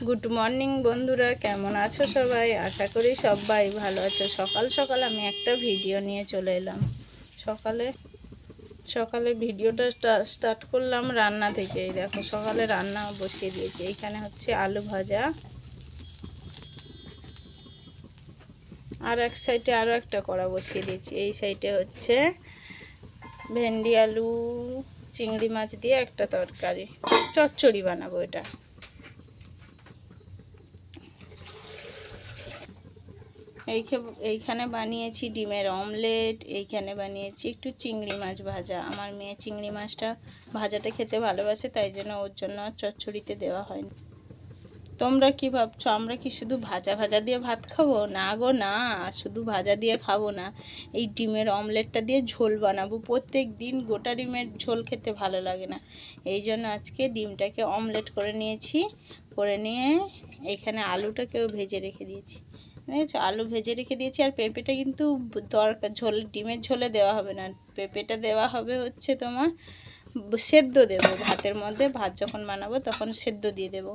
Good morning বন্ধুরা, কেমন আছো সবাই? আশা করি সবাই ভালো আছো। সকাল সকাল আমি একটা ভিডিও নিয়ে চলে এলাম। সকালে সকালে ভিডিওটা স্টার্ট করলাম রান্না থেকে। এই দেখো সকালে রান্না বসিয়ে দিয়েছি। এইখানে হচ্ছে আলু ভাজা, আর এক সাইডে আরও একটা কড়া বসিয়ে দিয়েছি। এই সাইডে হচ্ছে ভেন্ডি আলু চিংড়ি মাছ দিয়ে একটা তরকারি, চচ্চড়ি বানাবো। এটা এইখানে বানিয়েছি ডিমের অমলেট, এইখানে বানিয়েছি একটু চিংড়ি মাছ ভাজা। আমার মেয়ে চিংড়ি মাছটা ভাজাটা খেতে ভালোবাসে, তাই জন্য ওর জন্য চচ্চড়িতে দেওয়া হয়নি। তোমরা কি ভাবছো, আমরা কি শুধু ভাজা ভাজা দিয়ে ভাত খাবো? না গো না, শুধু ভাজা দিয়ে খাবো না, এই ডিমের অমলেটটা দিয়ে ঝোল বানাবো। প্রত্যেক দিন গোটা ডিমের ঝোল খেতে ভালো লাগে না, এই জন্য আজকে ডিমটাকে অমলেট করে নিয়েছি। করে নিয়ে এইখানে আলুটাকেও ভেজে রেখে দিয়েছি। বুঝেছো, আলু ভেজে রেখে দিয়েছি। আর পেঁপেটা কিন্তু দরকার, ঝোল ডিমের ঝোলে দেওয়া হবে না, পেঁপেটা দেওয়া হবে হচ্ছে তোমার সেদ্ধ দেবো ভাতের মধ্যে। ভাত যখন বানাবো তখন সেদ্ধ দিয়ে দেবো,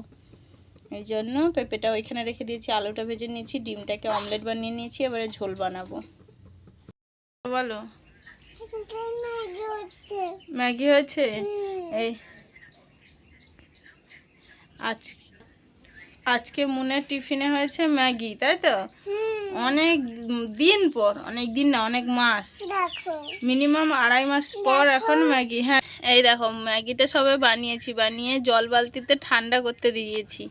এই জন্য পেঁপেটা ওইখানে রেখে দিয়েছি। আলুটা ভেজে নিয়েছি, ডিমটাকে অমলেট বানিয়ে নিয়েছি, এবারে ঝোল বানাবো। বলো, ম্যাগি হয়েছে? এই আজকে মুনের টিফিনে হয়েছে ম্যাগি, তাই তো? অনেক দিন পর, অনেক দিন না, অনেক মাস, মিনিমাম 2.5 মাস পর এখন ম্যাগি। হ্যাঁ, এই দেখো ম্যাগিটা সবে বানিয়েছি, বানিয়ে জল বালতিতে ঠান্ডা করতে দিয়েছি।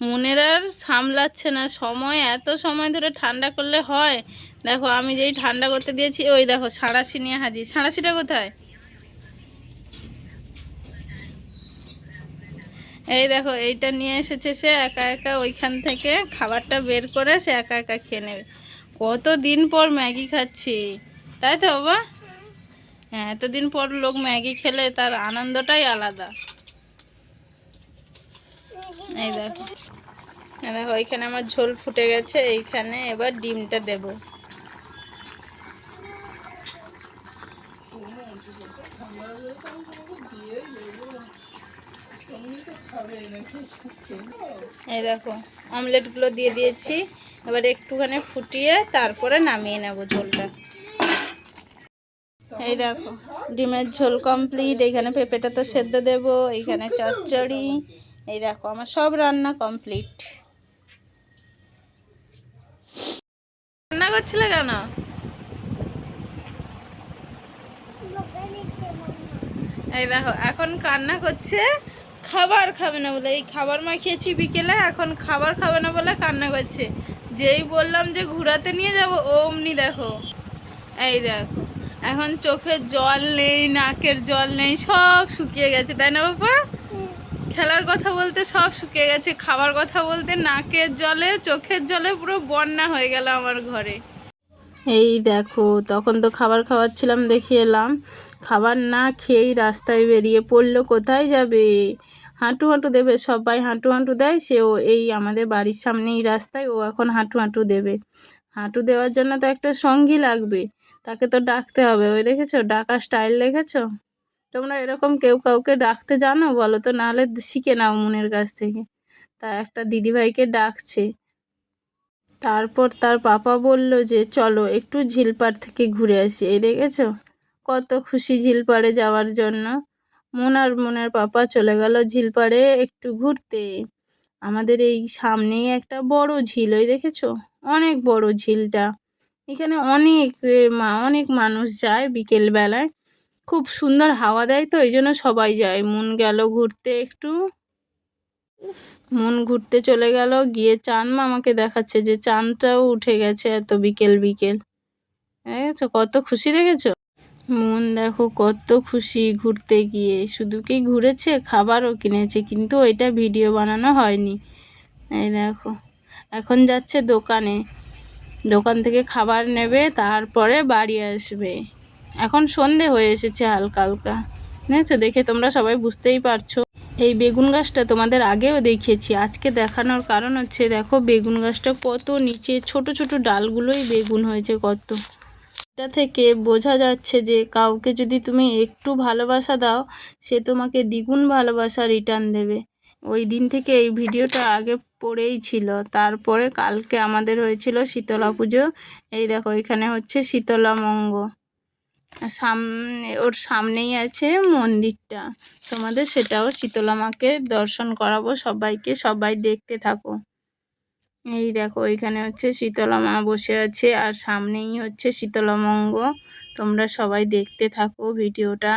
মুনের আর সামলাচ্ছে না সময়, এত সময় ধরে ঠান্ডা করলে হয়? দেখো আমি যেই ঠান্ডা করতে দিয়েছি, ওই দেখো সাঁড়াশি নিয়ে হাজির। সাঁড়াশিটা কোথায়? এই দেখো এইটা নিয়ে এসেছে সে একা একা, ওইখান থেকে খাবারটা বের করে সে একা একা খেয়ে নেবে। কতদিন পর ম্যাগি খাচ্ছি, তাই তো বাবা? হ্যাঁ, এতদিন পর লোক ম্যাগি খেলে তার আনন্দটাই আলাদা। এই দেখো, দেখো এইখানে আমার ঝোল ফুটে গেছে। এইখানে এবার ডিমটা দেব। এই দেখো অমলেটগুলো দিয়ে দিয়েছি, এবার একটুখানি ফুটিয়ে তারপরে নামিয়ে নেব ঝোলটা। এই দেখো ডিমের ঝোল কমপ্লিট। এইখানে পেঁপেটা তো সেদ্ধ দেব, এইখানে চচ্চড়ি। এই দেখো আমার সব রান্না কমপ্লিট। রান্না করছিলে কেন? এই দেখো এখন কান্না করছে, খাবার খাবে না বলে। এই খাবার মাখিয়েছি বিকেলে, এখন খাবার খাবে না বলে কান্না করছে। যেই বললাম যে ঘোরাতে নিয়ে যাব, অমনি দেখো, এই দেখো এখন চোখের জল নেই, নাকের জল নেই, সব শুকিয়ে গেছে, তাই না বাবা? খেলার কথা বলতে সব শুকিয়ে গেছে, খাবার কথা বলতে নাকের জলে চোখের জলে পুরো বন্যা হয়ে গেল আমার ঘরে। এই দেখো তখন তো খাবার খাওয়াচ্ছিলাম, দেখে এলাম, খাবার না খেয়েই রাস্তায় বেরিয়ে পড়লো। কোথায় যাবে? হাঁটু হাঁটু দেবে, সবাই হাঁটু হাঁটু দেয়, সেও এই আমাদের বাড়ির সামনেই রাস্তায়, ও এখন হাঁটু হাঁটু দেবে। হাঁটু দেওয়ার জন্য তো একটা সঙ্গী লাগবে, তাকে তো ডাকতে হবে। ওই দেখেছো ডাকার স্টাইল, দেখেছো? তোমরা এরকম কেউ কাউকে ডাকতে জানো বলো তো, নাহলে শিখে নাও মুনের কাছ থেকে। তা একটা দিদিভাইকে ডাকছে। তারপর তার পাপা বলল যে চলো একটু ঝিলপাড় থেকে ঘুরে আসি। এই দেখেছো কত খুশি ঝিলপাড়ে যাওয়ার জন্য। মুনের পাপা চলে গেল ঝিলপাড়ে একটু ঘুরতে। আমাদের এই সামনেই একটা বড় ঝিল, ওই দেখেছো অনেক বড় ঝিলটা। এখানে অনেক মানুষ যায় বিকেল বেলায়, খুব সুন্দর হাওয়া দেয়, তো এই জন্য সবাই যায়। মুন গেল ঘুরতে একটু, মন ঘুরতে চলে গেল, গিয়ে চাঁদ মামাকে দেখাচ্ছে যে চাঁদটাও উঠে গেছে এত বিকেল বিকেল। দেখেছো কত খুশি, দেখেছো? মন দেখো কত খুশি ঘুরতে গিয়ে, শুধু কি ঘুরেছে, খাবারও কিনেছে, কিন্তু ওইটা ভিডিও বানানো হয়নি। এই দেখো এখন যাচ্ছে দোকানে, দোকান থেকে খাবার নেবে, তারপরে বাড়ি আসবে। এখন সন্ধে হয়ে এসেছে হালকা হালকা, দেখেছো? দেখে তোমরা সবাই বুঝতেই পারছো। এই বেগুন গাছটা তোমাদের আগেও দেখিয়েছি, আজকে দেখানোর কারণ হচ্ছে দেখো বেগুন গাছটা কত নিচে, ছোট ছোট ডালগুলোই বেগুন হয়েছে কত। এটা থেকে বোঝা যাচ্ছে যে কাউকে যদি তুমি একটু ভালোবাসা দাও, সে তোমাকে দ্বিগুণ ভালোবাসা রিটার্ন দেবে। ওই দিন থেকে এই ভিডিওটা আগে পড়েই ছিল। তারপরে কালকে আমাদের হয়েছিল শীতলা পুজো। এই দেখো এখানে হচ্ছে শীতলা মঙ্গ, আর ওর সামনেই আছে মন্দিরটা। তোমাদের সেটাও শীতলা মাকে দর্শন করাবো সবাইকে, সবাই দেখতে থাকো। এই দেখো এখানে হচ্ছে শীতলা মা বসে আছে, আর সামনেই হচ্ছে শীতলা মঙ্গ। তোমরা সবাই দেখতে থাকো ভিডিওটা।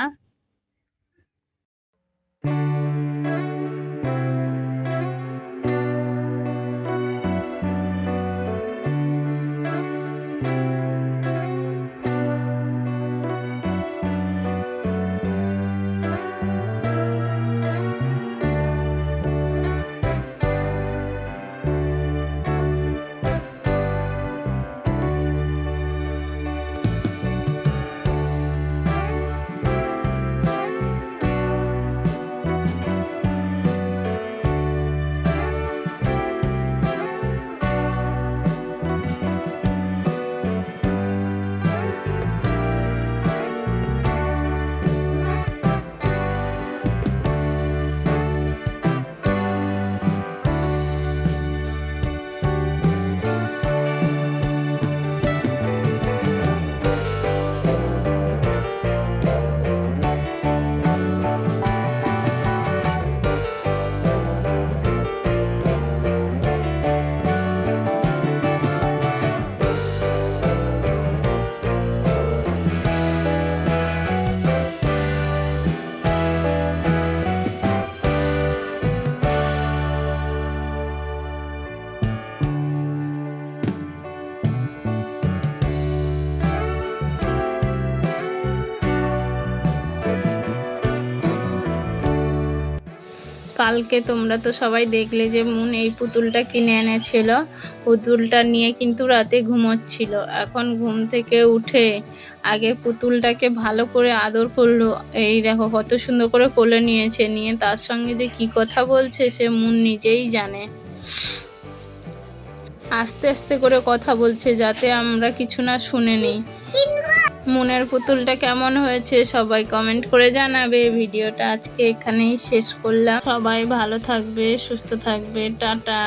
কালকে তোমরা তো সবাই দেখলে যে মুন এই পুতুলটা কিনে এনেছিল। পুতুলটা নিয়ে কিন্তু রাতে ঘুমোচ্ছিল। এখন ঘুম থেকে উঠে আগে পুতুলটাকে ভালো করে আদর করলো। এই দেখো কত সুন্দর করে কোলে নিয়েছে, নিয়ে তার সঙ্গে যে কি কথা বলছে সে মুন নিজেই জানে। আস্তে আস্তে করে কথা বলছে যাতে আমরা কিছু না শুনে নিই। মুনের পুতুলটা কেমন হয়েছে সবাই কমেন্ট করে জানাবে। ভিডিওটা আজকে এখানেই শেষ করলাম। সবাই ভালো থাকবে, সুস্থ থাকবে, টাটা।